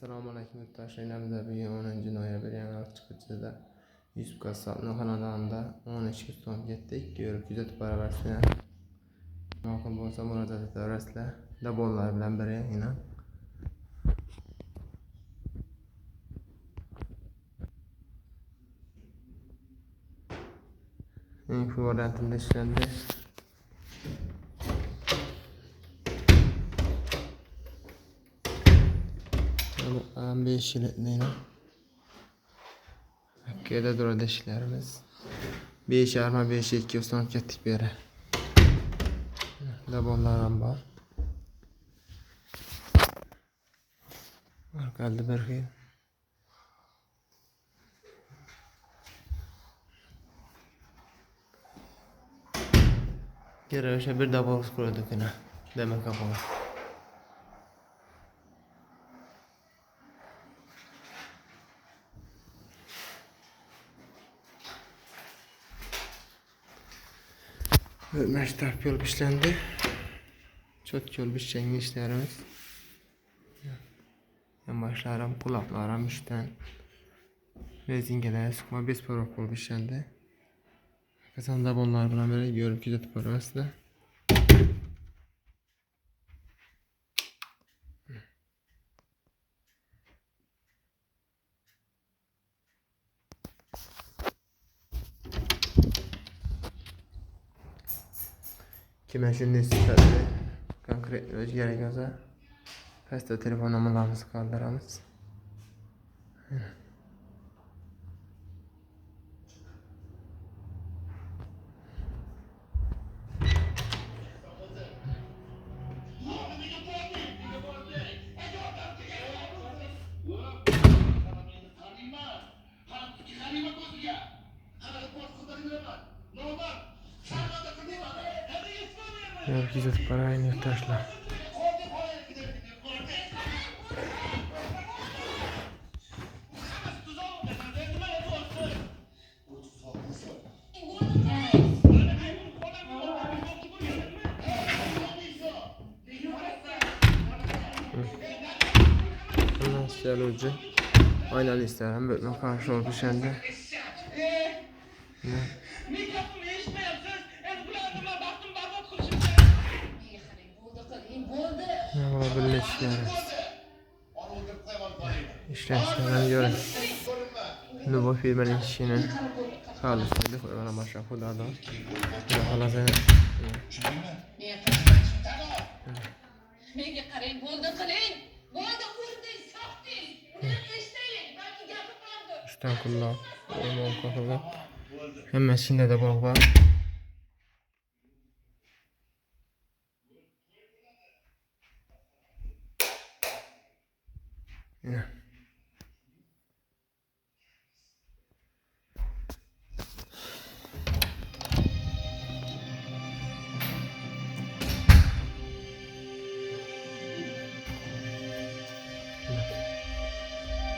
Assalomualaikum yurtdoshlarimiz. Bugun 10 noyabr yanvar chiqishida Yusuf Qassobning xonadonida 13 so'm ketdik. Ko'rib kuzatib boraversizlar. Mumkin bo'lsa murojaat etaverasizlar. Dabollar bilan biri yana. Eng variantında işlendi. 5 yıl ettiğine. Hakkı'da durada işlerimiz. 5 yarma 5 2 son kettik bir yere. Dabollarım var. Arkaldı bir şey. Geri bir dabol kurduk yine. Demek kapalı. Meştap yol işlendi. Çok yol biçengi işlerimiz. Başlarım, kulaklarım işten. Rezingeler sıkma 5 parok yol işlendi. Kazanda bunlar bilen böyle görüp güzel parası da. Kime şimdi isterdi konkret öz gerekiyorsa pasta telefon numaralarımızı kaldırırız. Herkese parayı yurttaşlar. Nasıl olacak? Aynen isterim. Böyle karşı olup düşende. Ne olabilir işlerimiz? İşlerden görün. Şimdi bu firmanın işinin sağlısıydı. Bana başa kudadı. Hala sen. İşten kullan. Hemen şimdi de bol var. Yeah.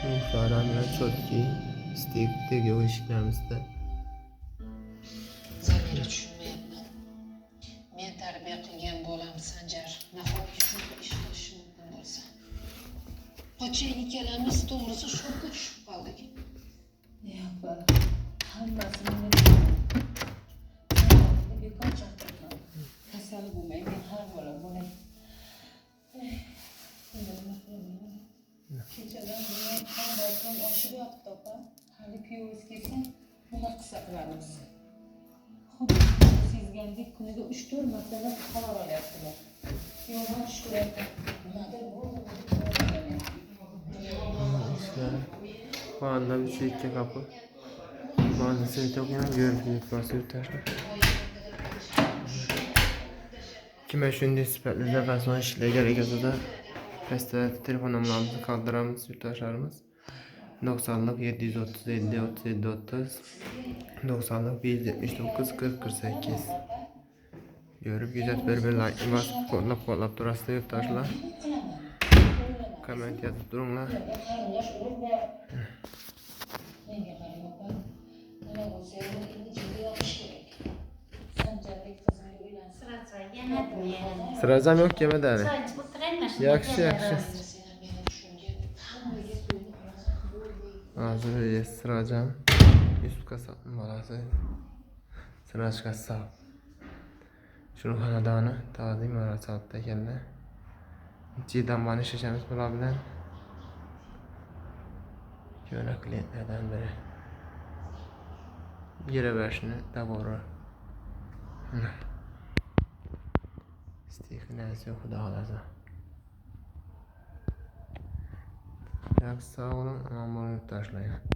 Bu faranlar çok iyi. İstekte gibi işlerimizde. Zamiri düşünmeyapman. Men tarbiya qilgan bolam Sanjar nahotki shunday ish qilishi mumkin bo'lsa. Qo'chayin ikkalamiz to'g'risi shokka tushib qoldik. Yo'q, hammasini bekor chaqirdim. Kasal bo'lmay men har bola bo'lay. Kechadan buyon qanday kun oshib yotibdi opa. Hali kuyovimiz kelsa nima qilsa qilamiz. Xuddi sezgandek kuniga 3-4 martadan xabar olyaptilar. Yo'g'on tushirayapti. Nimadir bo'ldi. Bu anda bir şey iki kapı. Maalesef çok yine görüp yurttaşlar. Kime şimdi siperlerle kasma işle gerekiyorsa da pasta telefon numaralarımızı kaldıramız yurttaşlarımız. 90'lık 737 37 30 90'lık 179 40 48. Görüp güzel bir like basıp kodlap durasında yurttaşlar. Koment yazıp durunlar. Sırazam yok yeme deri. Yakşı. Hazır Sıracam. Yusuf Kasap'ın balası. Sıraç Kasap. Şunun xonadoni tozim marosatda keldi. Ciddan işlashamiz bular bilan. Ko'ra klientlardan biri. Yere berishni dogovori. Stixinatsiya xudo xolasa. Yaxshi sog' bo'lin, omon bo'lib tashlayman.